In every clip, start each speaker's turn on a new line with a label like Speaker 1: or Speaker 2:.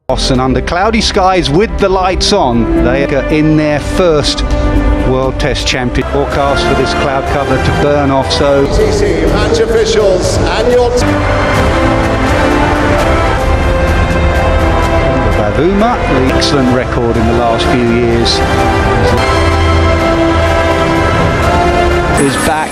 Speaker 1: And under cloudy skies with the lights on, they are in their first World Test Champion. Forecast for this cloud cover to burn off, so
Speaker 2: WTC match officials and your
Speaker 1: Bavuma, excellent record in the last few years, is back.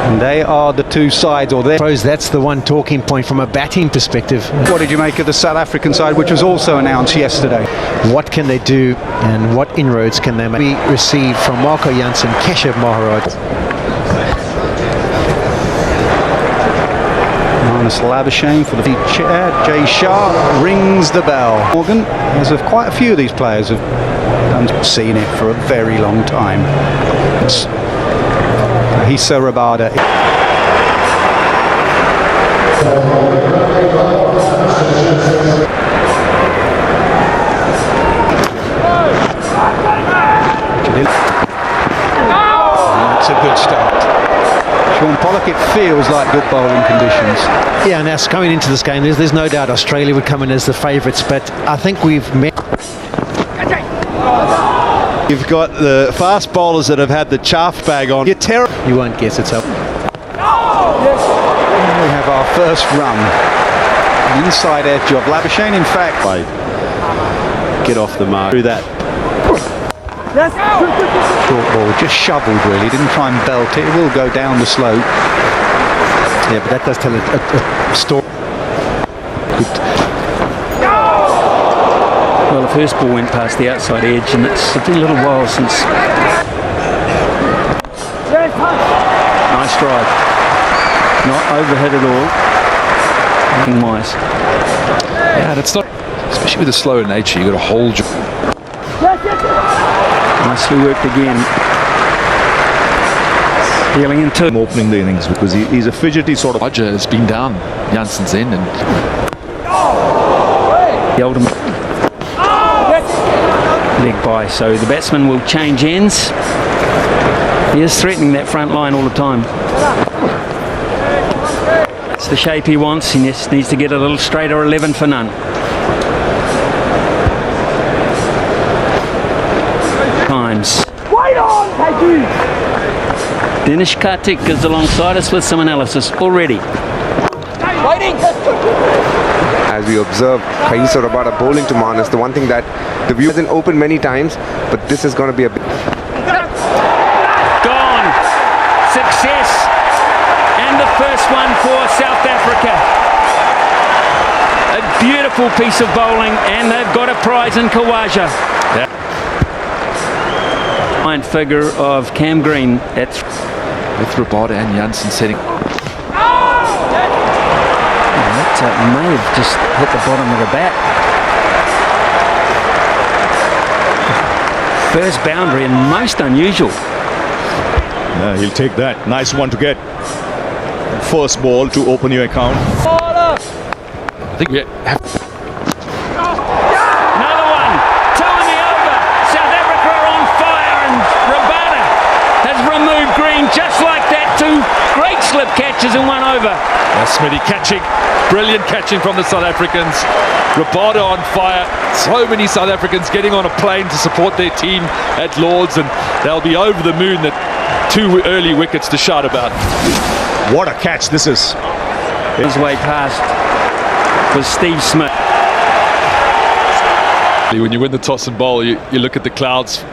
Speaker 1: And they are the two sides, or
Speaker 3: I suppose that's the one talking point from a batting perspective.
Speaker 1: What did you make of the South African side, which was also announced yesterday?
Speaker 3: What can they do and what inroads can they make? We received from Marco Jansen, Keshav Maharaj.
Speaker 1: Marnus Labuschagne for the chair. Jay Shah rings the bell. Morgan, as of quite a few of these players have seen it for a very long time. It's Hisa Rabada. That's a good start. Sean Pollock, it feels like good bowling conditions.
Speaker 3: Yeah, and that's coming into this game. There's no doubt Australia would come in as the favourites, but I think we've met.
Speaker 4: You've got the fast bowlers that have had the chaff bag on. You're terrible.
Speaker 3: You won't guess it's up.
Speaker 1: We have our first run. An inside edge of Labuschagne, in fact.
Speaker 4: Get off the mark. Do that.
Speaker 1: Short ball, just shoveled really, didn't try and belt it. It will go down the slope.
Speaker 3: Yeah, but that does tell a story.
Speaker 5: Well, the first ball went past the outside edge, and it's been a little while since. Nice drive. Not overhit at all. Looking wise.
Speaker 6: Yeah, and it's not, especially with the slower nature, you've got to hold your.
Speaker 5: Nicely worked again. Healing into
Speaker 7: opening the innings because he's a fidgety sort of.
Speaker 6: Roger has been down Jansen's end and
Speaker 5: the ultimate leg by, so the batsman will change ends. He is threatening that front line all the time. It's the shape he wants. He just needs to get a little straighter. 11 for none. Times.
Speaker 8: Wait on, Peggy!
Speaker 5: Dinesh Karthik is alongside us with some analysis already.
Speaker 8: Waiting!
Speaker 9: As we observe Hisa Rabada bowling to Marnus, the one thing that the view hasn't opened many times, but this is going to be a big.
Speaker 5: Gone! Success! And the first one for South Africa. A beautiful piece of bowling, and they've got a prize in Kawaja.
Speaker 6: Yeah.
Speaker 5: Fine figure of Cam Green at
Speaker 6: with Rabada and Jansen setting.
Speaker 5: That may have just hit the bottom of the bat. First boundary and most unusual.
Speaker 7: He'll take that. Nice one to get. First ball to open your account.
Speaker 6: I think we have.
Speaker 5: Another one. Two in the over. South Africa are on fire, and Rabada has removed Green just like that. Two great slip catches and one over.
Speaker 6: Smitty catching. Brilliant catching from the South Africans. Rabada on fire. So many South Africans getting on a plane to support their team at Lord's, and they'll be over the moon that 2 early wickets to shout about.
Speaker 7: What a catch this is.
Speaker 5: His way past was Steve Smith.
Speaker 6: When you win the toss and bowl, you look at the clouds.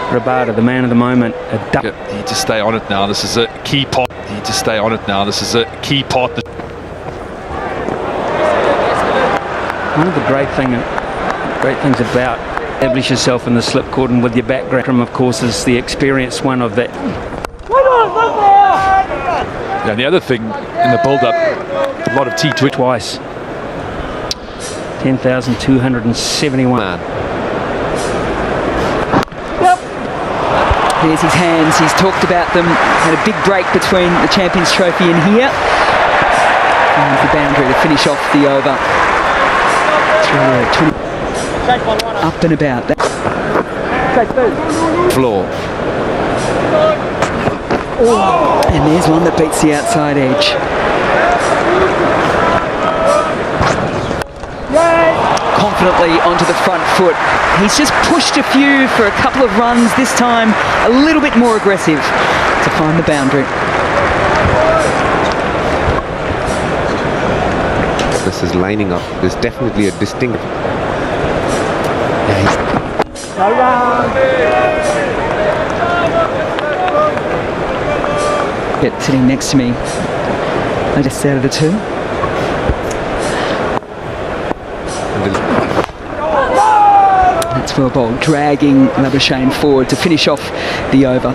Speaker 5: Rabada, the man of the moment.
Speaker 6: You need to stay on it now. This is a key part. You need to stay on it now. This is a key part.
Speaker 5: One of the great things about establish yourself in the slip cordon with your background, of course, is the experienced one of that.
Speaker 6: And the other thing in the build-up, a lot of T20
Speaker 5: twice. 10,271.
Speaker 8: There's his hands, he's talked about them, had a big break between the Champions Trophy and here. And the boundary to finish off the over. Up and about.
Speaker 6: Floor.
Speaker 8: And there's one that beats the outside edge. confidently onto the front foot. He's just pushed a few for a couple of runs, this time a little bit more aggressive to find the boundary.
Speaker 9: This is lining up. There's definitely a distinct...
Speaker 8: Sitting next to me, latest out of the two. That's well bowled, dragging Labuschagne forward to finish off the over.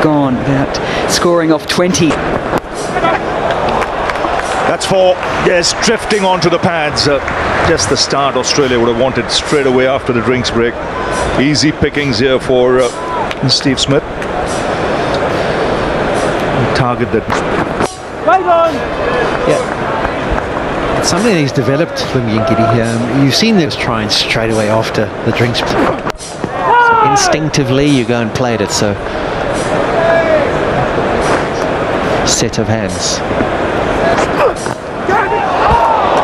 Speaker 8: Gone without scoring off 20.
Speaker 7: That's four. Yes, drifting onto the pads. Just the start Australia would have wanted straight away after the drinks break. Easy pickings here for Steve Smith. Target that.
Speaker 3: Yeah. It's something that he's developed, Limyingidi. You've seen this trying straight away after the drinks. So instinctively, you go and play at it. So, set of hands.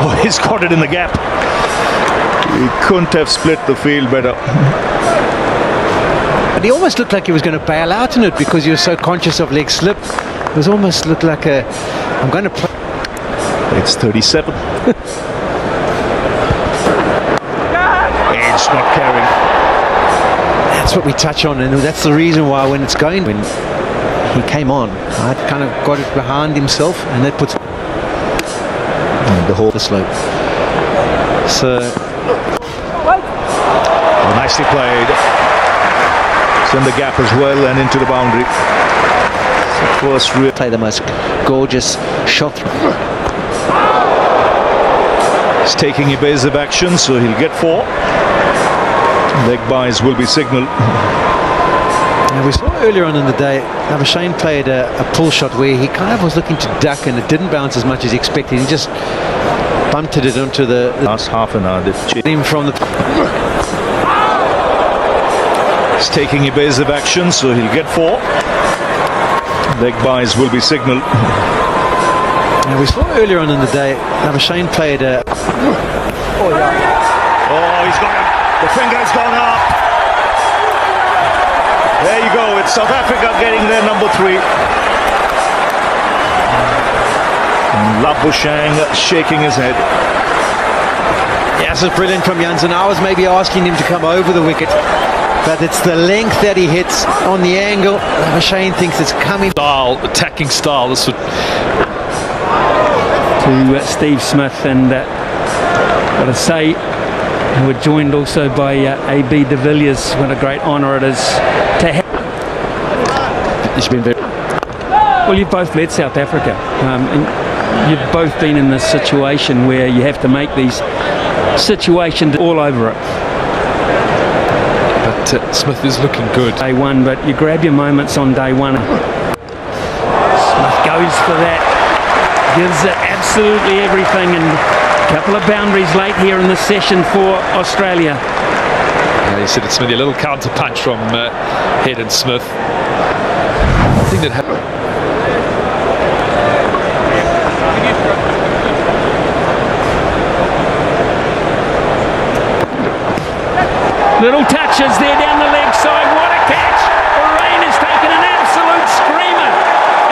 Speaker 7: Oh, he's got it in the gap. He couldn't have split the field better.
Speaker 3: But he almost looked like he was going to bail out in it because he was so conscious of leg slip. It was almost looked like a, I'm going to play.
Speaker 7: It's 37. It's not carrying.
Speaker 3: That's what we touch on, and that's the reason why when it's going, when he came on, I kind of got it behind himself, and that puts the whole slope. So
Speaker 7: Nicely played. It's in the gap as well and into the boundary. First
Speaker 3: play the most gorgeous shot.
Speaker 7: He's taking evasive action, so he'll get 4. Leg buys will be signalled.
Speaker 3: We saw earlier on in the day, Labuschagne played a pull shot where he kind of was looking to duck and it didn't bounce as much as he expected. He just bunted it onto the
Speaker 7: last half an hour.
Speaker 3: From the.
Speaker 7: He's taking evasive action, so he'll get 4. Leg buys will be signalled.
Speaker 3: We saw earlier on in the day, Labuschagne played a.
Speaker 7: Oh, he's got it. The finger's gone up. There you go. It's South Africa getting their number 3. And Labuschagne shaking his head.
Speaker 3: Yes, it's brilliant from Jansen. I was maybe asking him to come over the wicket, but it's the length that he hits on the angle. Labuschagne thinks it's coming.
Speaker 6: Attacking style. This would.
Speaker 5: To Steve Smith, and got to say, we're joined also by A.B. de Villiers. What a great honour it is to have.
Speaker 3: It's been very.
Speaker 5: Well, you've both led South Africa, and you've both been in this situation where you have to make these situations all over it.
Speaker 6: But Smith is looking good.
Speaker 5: Day one, but you grab your moments on day one. Smith goes for that, gives it absolutely everything, and a couple of boundaries late here in the session for Australia.
Speaker 6: He said it's maybe a little counter punch from Head and Smith. I think that happened.
Speaker 5: Little touches there down the leg side. What a catch! The rain has taken an absolute screamer,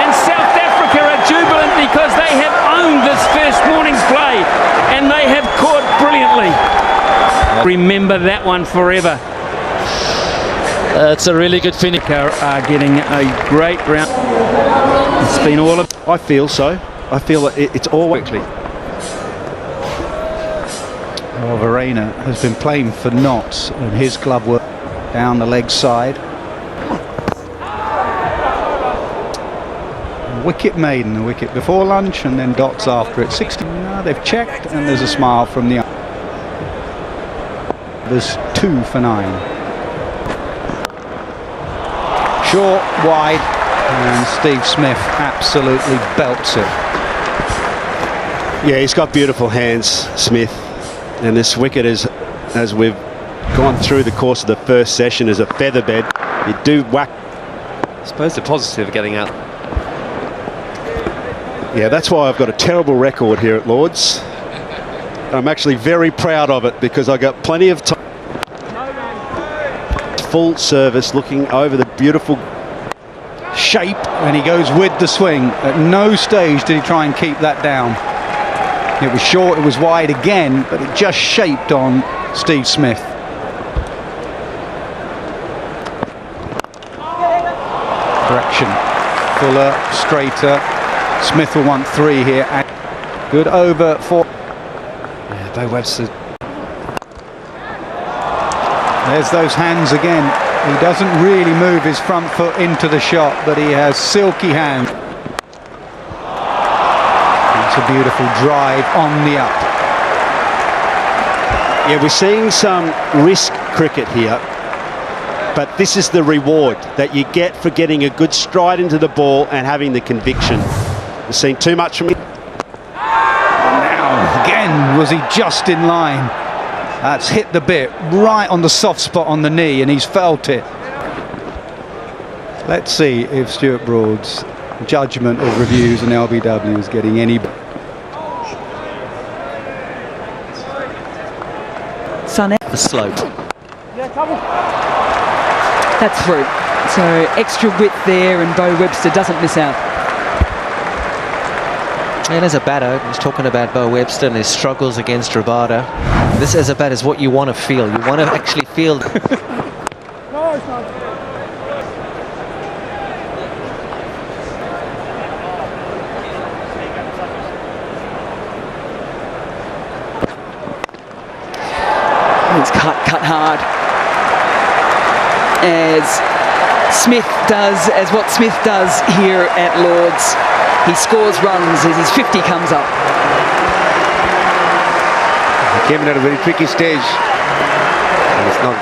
Speaker 5: and South Africa are jubilant because they have owned this first morning's play and they have caught brilliantly. Remember that one forever.
Speaker 10: It's a really good finish.
Speaker 5: Are getting a great round. It's been all of.
Speaker 4: I feel so. I feel that it's all quickly.
Speaker 1: Well, Verena has been playing for knots and his glove work down the leg side. Wicket maiden, the wicket before lunch and then dots after it. 60. Now they've checked and there's a smile from the. There's 2 for 9. Short, wide, and Steve Smith absolutely belts it.
Speaker 11: Yeah, he's got beautiful hands, Smith. And this wicket is, as we've gone through the course of the first session, is a feather bed. You do whack.
Speaker 10: I suppose the positive of getting out.
Speaker 7: Yeah, that's why I've got a terrible record here at Lord's.
Speaker 11: I'm actually very proud of it because I got plenty of time. Full service, looking over the beautiful
Speaker 1: shape, and he goes with the swing. At no stage did he try and keep that down. It was short, it was wide again, but it just shaped on Steve Smith. Correction. Fuller, straighter. Smith will want 3 here. Good over for...
Speaker 3: Yeah, Bo Webster.
Speaker 1: There's those hands again. He doesn't really move his front foot into the shot, but he has silky hands. It's a beautiful drive on the up.
Speaker 11: Yeah, we're seeing some risk cricket here, but this is the reward that you get for getting a good stride into the ball and having the conviction. We've seen too much from him.
Speaker 1: Now, again, was he just in line? That's hit the bit right on the soft spot on the knee, and he's felt it. Let's see if Stuart Broad's judgment of reviews and LBW is getting any...
Speaker 8: Sun
Speaker 3: The slope.
Speaker 8: That's through. So extra width there, and Bo Webster doesn't miss out.
Speaker 3: And as a batter, he's talking about Bo Webster and his struggles against Rabada. This as a batter is what you want to feel. You want to actually feel.
Speaker 8: It's cut hard. As what Smith does here at Lords. He scores runs as his 50 comes up.
Speaker 9: He came in at a very tricky stage. And it's not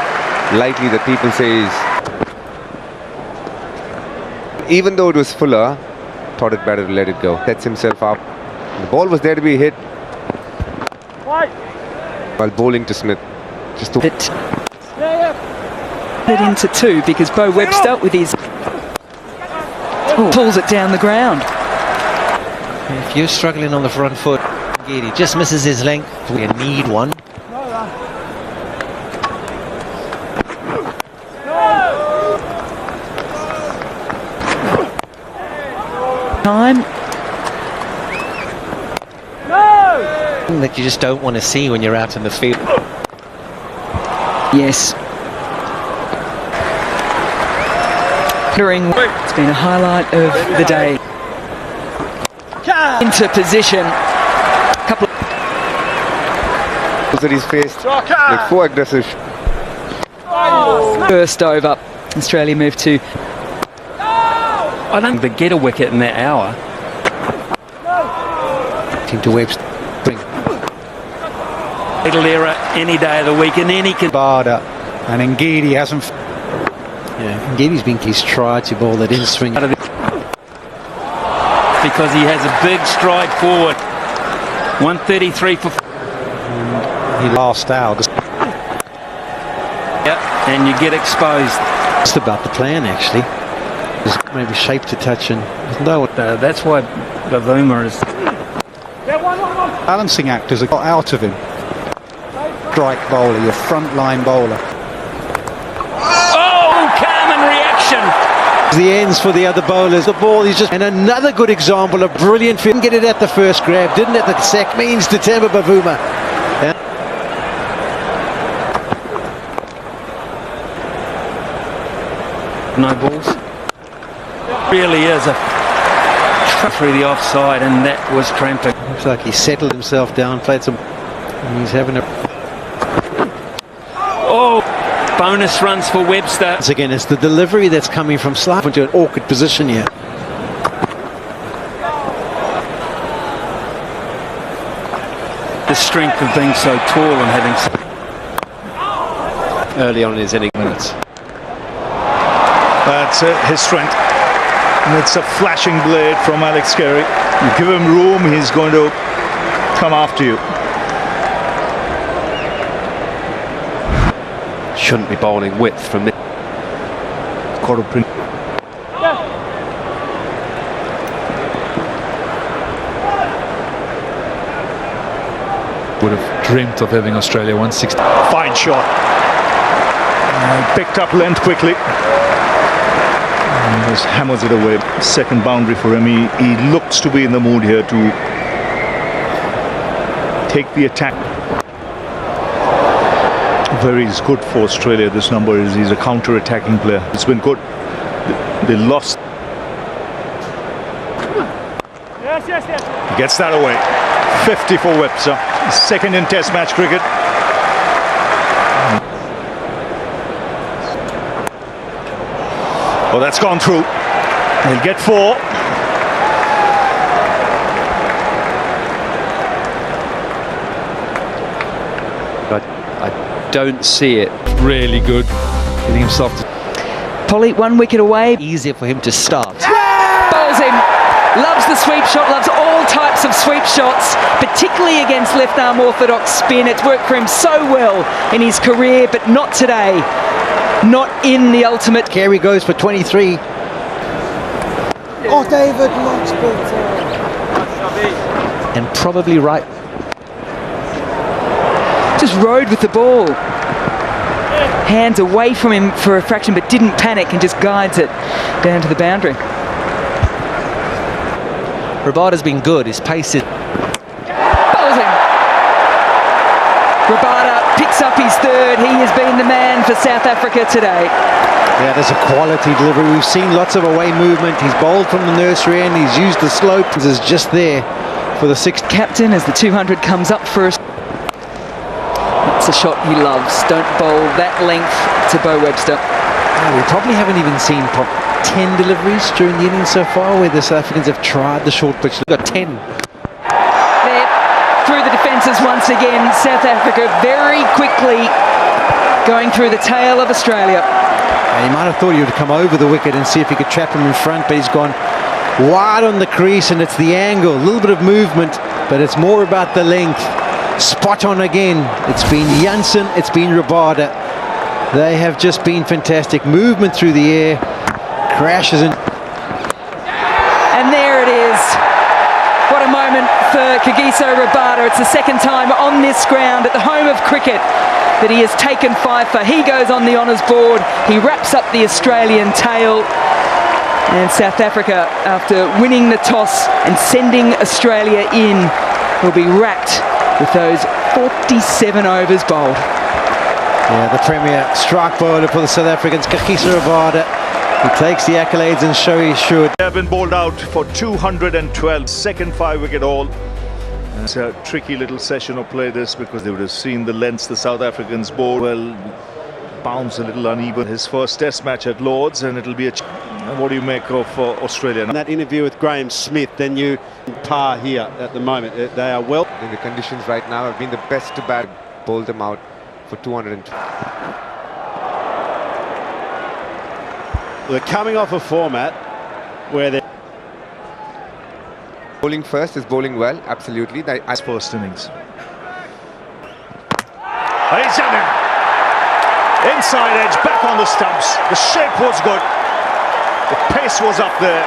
Speaker 9: likely that people say he's... Even though it was Fuller, thought it better to let it go. Sets himself up. The ball was there to be hit. While bowling to Smith. Just to...
Speaker 8: It into 2 because Bo Webster with his... pulls it down the ground.
Speaker 3: If you're struggling on the front foot, he just misses his length. We need one.
Speaker 8: Time.
Speaker 3: That you just don't want to see when you're out in the field.
Speaker 8: Yes. It's been a highlight of the day. Into position. Couple
Speaker 9: that he's faced like 4 aggressive.
Speaker 8: First over. Australia moved to...
Speaker 5: I don't think they get a wicket in that hour.
Speaker 3: Team to Webster.
Speaker 5: Little error any day of the week, and then he can...
Speaker 1: Barda, and Ngidi hasn't...
Speaker 3: Yeah, he's tried to bowl that in swing.
Speaker 5: Because he has a big stride forward. 133 for...
Speaker 1: He last out.
Speaker 5: Yep, and you get exposed.
Speaker 3: Just about the plan, actually. Just maybe shaped a touch and... No,
Speaker 5: that's why Bavuma is...
Speaker 1: Balancing act has got out of him. Strike bowler, your front line bowler.
Speaker 3: The ends for the other bowlers. The ball is just... And another good example of brilliant... Didn't get it at the first grab, didn't at the sec. Means to Temba Bavuma. Yeah.
Speaker 5: No balls. Really is a... through the offside, and that was trampling.
Speaker 3: Looks like he settled himself down, played some... And he's having a...
Speaker 5: Oh! Bonus runs for Webster.
Speaker 3: Once again, it's the delivery that's coming from Slav into an awkward position here.
Speaker 5: The strength of being so tall and having...
Speaker 3: Early on in his inning minutes.
Speaker 7: That's his strength. And it's a flashing blade from Alex Carey. You give him room, he's going to come after you.
Speaker 10: Shouldn't be bowling width from this. Would have
Speaker 6: dreamt of having Australia 160.
Speaker 7: Fine shot. Picked up length quickly. And just hammers it away. Second boundary for him. He looks to be in the mood here to take the attack. Very good for Australia. This number is he's a counter-attacking player. It's been good. They lost. He gets that away. 50 for Webster. Second in Test match cricket. Oh, that's gone through. He'll get 4.
Speaker 10: But I don't see it.
Speaker 6: Really good. Getting himself to
Speaker 8: Polly, 1 wicket away.
Speaker 3: Easier for him to start.
Speaker 8: Bowls him. Loves the sweep shot, loves all types of sweep shots, particularly against left-arm orthodox spin. It's worked for him so well in his career, but not today. Not in the ultimate.
Speaker 3: Carey goes for 23.
Speaker 12: Oh, David, much better.
Speaker 3: And probably right.
Speaker 8: Just rode with the ball. Hands away from him for a fraction, but didn't panic and just guides it down to the boundary.
Speaker 3: Rabada's been good. His pace is...
Speaker 8: Bowls him. Rabada picks up his third. He has been the man for South Africa today.
Speaker 3: Yeah, there's a quality delivery. We've seen lots of away movement. He's bowled from the nursery end. He's used the slope. Is just there for the 6th.
Speaker 8: Captain as the 200 comes up for us. It's a shot he loves. Don't bowl that length to Bo Webster.
Speaker 3: We probably haven't even seen 10 deliveries during the innings so far where the South Africans have tried the short pitch. They've got 10.
Speaker 8: There, through the defences once again. South Africa very quickly going through the tail of Australia.
Speaker 3: And he might have thought he would come over the wicket and see if he could trap him in front, but he's gone wide on the crease, and it's the angle. A little bit of movement, but it's more about the length. Spot on again. It's been Jansen, it's been Rabada. They have just been fantastic. Movement through the air, crashes in.
Speaker 8: And there it is. What a moment for Kagiso Rabada. It's the second time on this ground at the home of cricket that he has taken 5 for. He goes on the honours board. He wraps up the Australian tail. And South Africa, after winning the toss and sending Australia in, will be wrapped with those 47 overs bowled.
Speaker 3: Yeah, the premier strike bowler for the South Africans, Kagiso Rabada. He takes the accolades and show he should.
Speaker 7: They have been bowled out for 212. Second 5-wicket haul. It's a tricky little session of play this, because they would have seen the lengths the South Africans bowled. Well, bounce a little uneven. His first Test match at Lords, and it'll be a... What do you make of Australia?
Speaker 11: In that interview with Graham Smith, then you par here at the moment. They are well.
Speaker 9: In the conditions right now have been the best to bat. Bowled them out for 200.
Speaker 11: They're coming off a format where they're...
Speaker 9: Bowling first is bowling well, absolutely.
Speaker 7: His first innings. He's done it! Inside edge, back on the stumps. The shape was good. The pace was up there.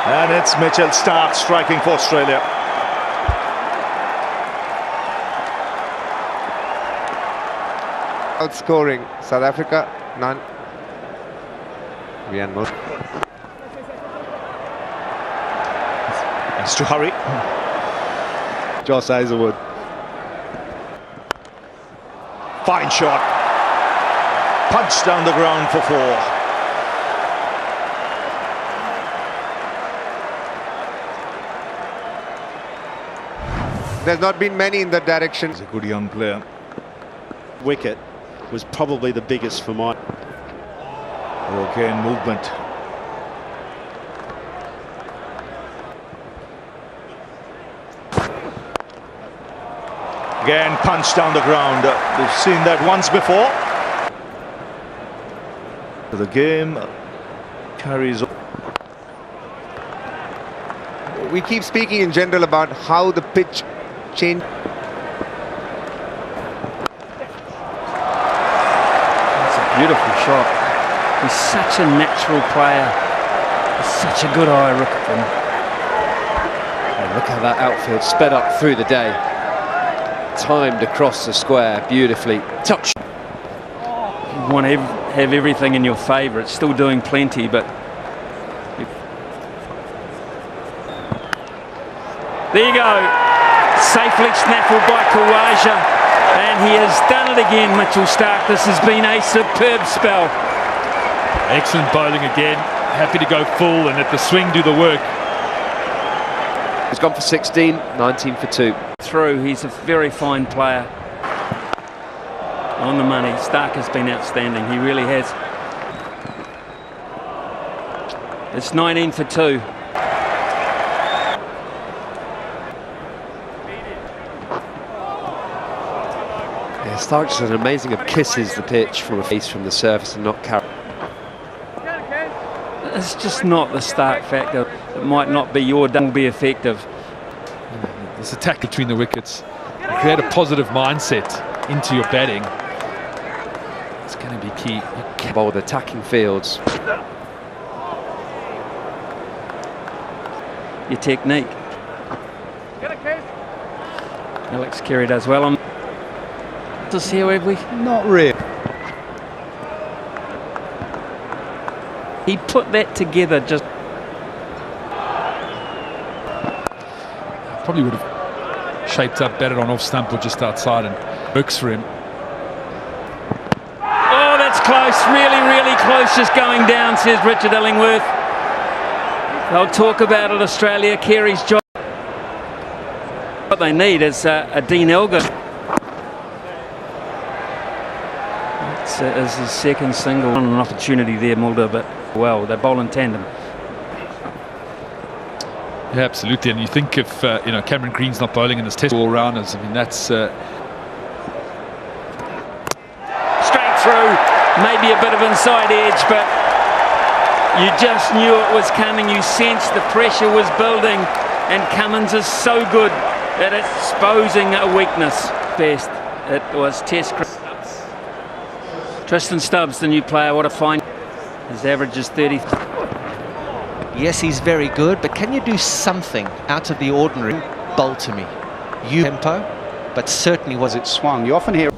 Speaker 7: And it's Mitchell Starc striking for Australia.
Speaker 9: Outscoring South Africa, none. Myanmar.
Speaker 7: Has to hurry.
Speaker 11: Joss Hazlewood.
Speaker 7: Fine shot. Punch down the ground for 4.
Speaker 9: There's not been many in that direction.
Speaker 7: He's a good young player.
Speaker 11: Wicket was probably the biggest for mine.
Speaker 7: Okay, movement. Again, punch down the ground. We've seen that once before. The game carries on.
Speaker 9: We keep speaking in general about how the pitch changed.
Speaker 5: That's a beautiful shot. He's such a natural player. He's such a good eye, Rooker.
Speaker 10: And look how that outfield sped up through the day. timed across the square beautifully. Touch.
Speaker 5: You want to have everything in your favour. It's still doing plenty, but there you go. Safely snaffled by Kawaja, and he has done it again, Mitchell Starc. This has been a superb spell.
Speaker 6: Excellent bowling again. Happy to go full and let the swing do the work.
Speaker 10: He's gone for 16, 19 for 2.
Speaker 5: Through, he's a very fine player. On the money. Starc has been outstanding. He really has. It's 19 for 2.
Speaker 10: Yeah, Starc just an amazing kisses the pitch from a face from the surface and not carry.
Speaker 5: It's just not the Starc factor. It might not be your day, will be effective.
Speaker 6: This attack between the wickets. Create a positive mindset into your batting. It's going to be key.
Speaker 10: You bowl with attacking fields.
Speaker 5: Your technique. Alex Carey does well on this here, have we?
Speaker 1: Not really.
Speaker 5: He put that together just.
Speaker 6: Probably would have shaped up, batted on off stump or just outside, and works for him.
Speaker 5: Oh, that's close. Really, really close. Just going down, says Richard Illingworth. They'll talk about it, Australia. Carey's job. What they need is a Dean Elgin. It's his second single. An opportunity there, Mulder, but well, they bowl in tandem.
Speaker 6: Yeah, absolutely. And you think if Cameron Green's not bowling in this test all rounders, I mean that's straight
Speaker 5: through, maybe a bit of inside edge, but you just knew it was coming. You sensed the pressure was building, and Cummins is so good at exposing a weakness. Best it was Test. Tristan Stubbs, the new player, what a find. His average is 30.
Speaker 3: Yes, he's very good, but can you do something out of the ordinary? Bowl to me. You tempo, but certainly was it
Speaker 1: Swung. You often hear